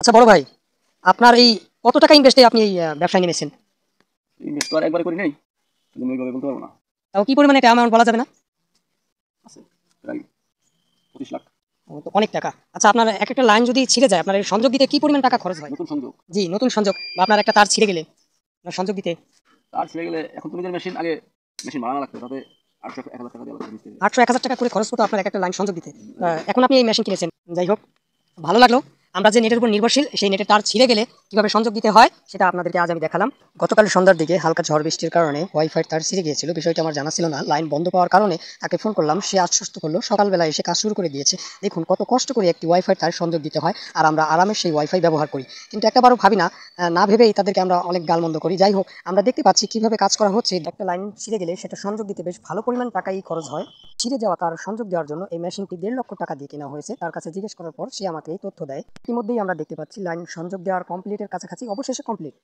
আচ্ছা বড় ভাই, আপনার এই কত টাকা ইনভেস্টে আপনি এই ব্যবসায় নেমেছেন? ইনভেস্ট তো আর একবারে করি নাই, এজন্য ওইভাবে বলতে পারবো না। তাও কি পরিমাণে একটা অ্যামাউন্ট বলা যাবে না? আছে প্রায় 25 লাখ। তো অনেক টাকা। আচ্ছা, আপনার এক একটা লাইন যদি ছিঁড়ে যায়, আপনার এই সংযোগ দিতে কি পরিমাণ টাকা খরচ হয়? নতুন সংযোগ। জি, নতুন সংযোগ বা আপনার একটা তার ছিঁড়ে গেলে আপনার সংযোগ দিতে তার ছেড়ে গেলে এখন তুমি যে মেশিন আগে মেশিন বানানো লাগতো, তাতে 800 1,000 টাকা দেওয়া লাগতো মিস্ত্রিকে। 800-1000 টাকা করে খরচ হতো আপনার এক একটা লাইন সংযোগ দিতে। এখন আপনি এই মেশিন কিনেছেন। যাই হোক, ভালো লাগলো। আমরা যে নেটের উপর নির্ভরশীল, সেই নেটের তার ছিঁড়ে গেলে কিভাবে সংযোগ দিতে হয় সেটা আপনাদেরকে আজ আমি দেখালাম। গতকাল সন্ধ্যার দিকে হালকা ঝড় বৃষ্টির কারণে ওয়াইফাই তার ছিঁড়ে গিয়েছিল। বিষয়টা আমার জানা ছিল না। লাইন বন্ধ পাওয়ার কারণে তাকে ফোন করলাম, সে আশ্বস্ত করলো সকালবেলা এসে কাজ শুরু করে দিয়েছে। দেখুন কত কষ্ট করে একটি ওয়াইফাই তার সংযোগ দিতে হয়, আর আমরা আরামে সেই ওয়াইফাই ব্যবহার করি। কিন্তু একটাবারও ভাবি না, না ভেবেই তাদেরকে আমরা অনেক গালমন্দ করি। যাই হোক, আমরা দেখতে পাচ্ছি কিভাবে কাজ করা হচ্ছে। একটা লাইন ছিঁড়ে গেলে সেটা সংযোগ দিতে বেশ ভালো পরিমাণ টাকাই খরচ হয়। ছিঁড়ে যাওয়া তার সংযোগ দেওয়ার জন্য এই মেশিনটি 1.5 লক্ষ টাকা দিয়ে কেনা হয়েছে। তার কাছে জিজ্ঞেস করার পর সে আমাকে এই তথ্য দেয়। ইতিমধ্যেই আমরা দেখতে পাচ্ছি লাইন সংযোগ দেওয়ার কমপ্লিটের কাছাকাছি, অবশেষে কমপ্লিট।